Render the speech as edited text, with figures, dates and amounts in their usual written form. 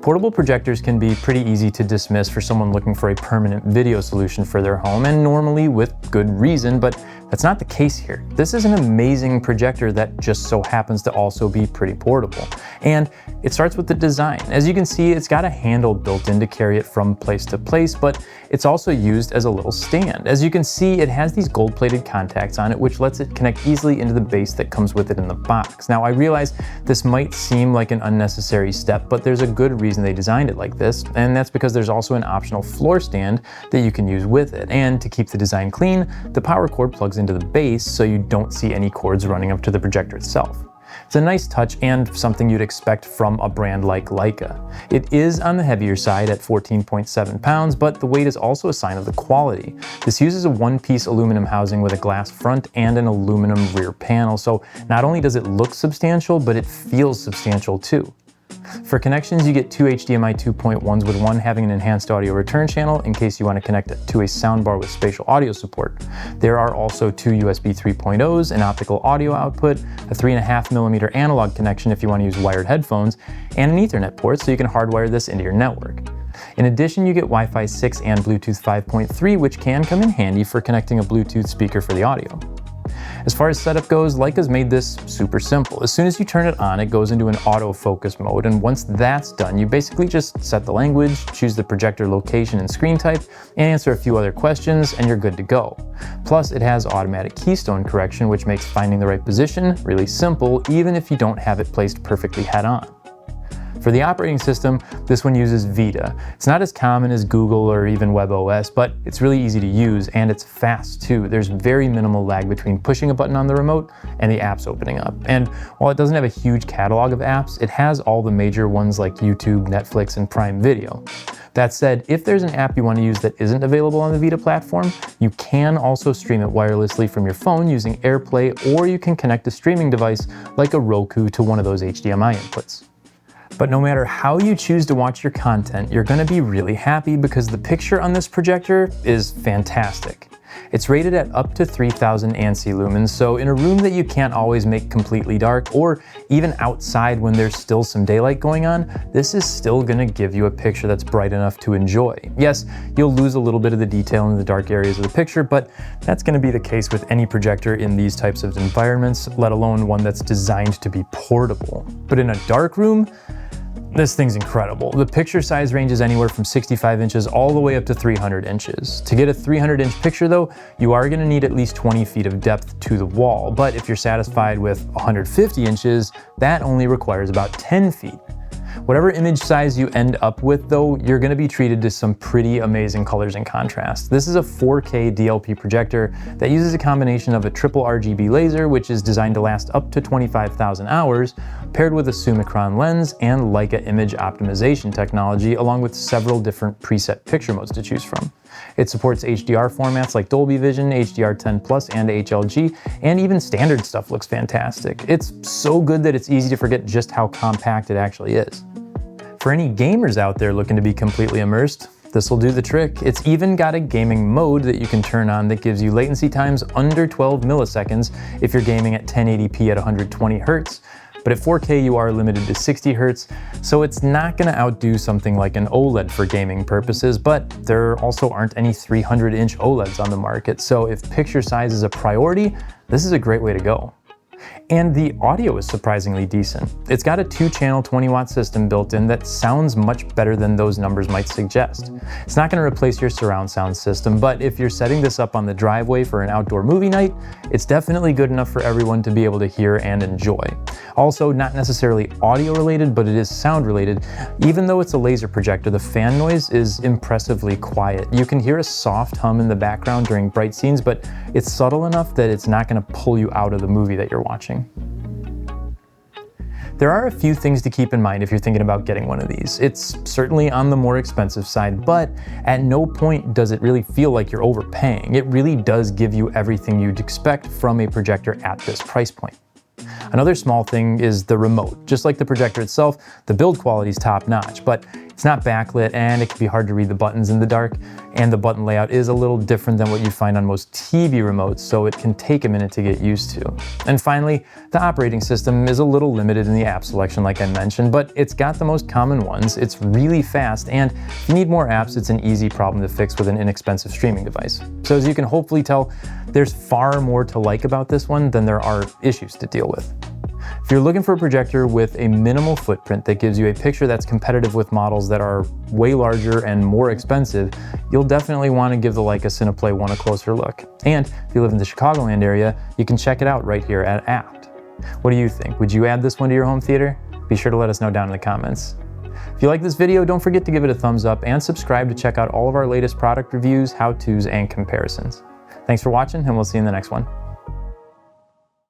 Portable projectors can be pretty easy to dismiss for someone looking for a permanent video solution for their home, and normally with good reason, but that's not the case here. This is an amazing projector that just so happens to also be pretty portable. And it starts with the design. As you can see, it's got a handle built in to carry it from place to place, but it's also used as a little stand. As you can see, it has these gold-plated contacts on it, which lets it connect easily into the base that comes with it in the box. Now, I realize this might seem like an unnecessary step, but there's a good reason they designed it like this, and that's because there's also an optional floor stand that you can use with it. And to keep the design clean, the power cord plugs into the base so you don't see any cords running up to the projector itself. It's a nice touch and something you'd expect from a brand like Leica. It is on the heavier side at 14.7 pounds, but the weight is also a sign of the quality. This uses a one-piece aluminum housing with a glass front and an aluminum rear panel, so not only does it look substantial, but it feels substantial too. For connections, you get two HDMI 2.1s, with one having an enhanced audio return channel in case you want to connect it to a soundbar with spatial audio support. There are also two USB 3.0s, an optical audio output, a 3.5mm analog connection if you want to use wired headphones, and an Ethernet port so you can hardwire this into your network. In addition, you get Wi-Fi 6 and Bluetooth 5.3, which can come in handy for connecting a Bluetooth speaker for the audio. As far as setup goes, Leica's made this super simple. As soon as you turn it on, it goes into an autofocus mode, and once that's done, you basically just set the language, choose the projector location and screen type, and answer a few other questions, and you're good to go. Plus, it has automatic keystone correction, which makes finding the right position really simple, even if you don't have it placed perfectly head-on. For the operating system, this one uses Vita. It's not as common as Google or even WebOS, but it's really easy to use, and it's fast too. There's very minimal lag between pushing a button on the remote and the apps opening up. And while it doesn't have a huge catalog of apps, it has all the major ones like YouTube, Netflix, and Prime Video. That said, if there's an app you want to use that isn't available on the Vita platform, you can also stream it wirelessly from your phone using AirPlay, or you can connect a streaming device like a Roku to one of those HDMI inputs. But no matter how you choose to watch your content, you're going to be really happy because the picture on this projector is fantastic. It's rated at up to 3000 ANSI lumens, so in a room that you can't always make completely dark, or even outside when there's still some daylight going on, this is still going to give you a picture that's bright enough to enjoy. Yes, you'll lose a little bit of the detail in the dark areas of the picture, but that's going to be the case with any projector in these types of environments, let alone one that's designed to be portable. But in a dark room, this thing's incredible. The picture size ranges anywhere from 65 inches all the way up to 300 inches. To get a 300-inch picture though, you are going to need at least 20 feet of depth to the wall, but if you're satisfied with 150 inches, that only requires about 10 feet. Whatever image size you end up with though, you're going to be treated to some pretty amazing colors and contrast. This is a 4K DLP projector that uses a combination of a triple RGB laser, which is designed to last up to 25,000 hours, paired with a Sumicron lens and Leica image optimization technology, along with several different preset picture modes to choose from. It supports HDR formats like Dolby Vision, HDR10+, and HLG, and even standard stuff looks fantastic. It's so good that it's easy to forget just how compact it actually is. For any gamers out there looking to be completely immersed, this will do the trick. It's even got a gaming mode that you can turn on that gives you latency times under 12 milliseconds if you're gaming at 1080p at 120 Hz. But at 4K you are limited to 60 Hz, so it's not going to outdo something like an OLED for gaming purposes, but there also aren't any 300-inch OLEDs on the market, so if picture size is a priority, this is a great way to go. And the audio is surprisingly decent. It's got a 2-channel 20-watt system built in that sounds much better than those numbers might suggest. It's not going to replace your surround sound system, but if you're setting this up on the driveway for an outdoor movie night, it's definitely good enough for everyone to be able to hear and enjoy. Also, not necessarily audio related, but it is sound related. Even though it's a laser projector, the fan noise is impressively quiet. You can hear a soft hum in the background during bright scenes, but it's subtle enough that it's not going to pull you out of the movie that you're watching. There are a few things to keep in mind if you're thinking about getting one of these. It's certainly on the more expensive side, but at no point does it really feel like you're overpaying. It really does give you everything you'd expect from a projector at this price point. Another small thing is the remote. Just like the projector itself, the build quality is top notch, but It's not backlit and it can be hard to read the buttons in the dark, and the button layout is a little different than what you find on most TV remotes, so it can take a minute to get used to. And finally, the operating system is a little limited in the app selection like I mentioned, but it's got the most common ones, it's really fast, and if you need more apps, it's an easy problem to fix with an inexpensive streaming device. So as you can hopefully tell, there's far more to like about this one than there are issues to deal with. If you're looking for a projector with a minimal footprint that gives you a picture that's competitive with models that are way larger and more expensive, you'll definitely want to give the Leica Cine one a closer look. And if you live in the Chicagoland area, you can check it out right here at Apt. What do you think? Would you add this one to your home theater? Be sure to let us know down in the comments. If you like this video, don't forget to give it a thumbs up and subscribe to check out all of our latest product reviews, how-tos, and comparisons. Thanks for watching, and we'll see you in the next one.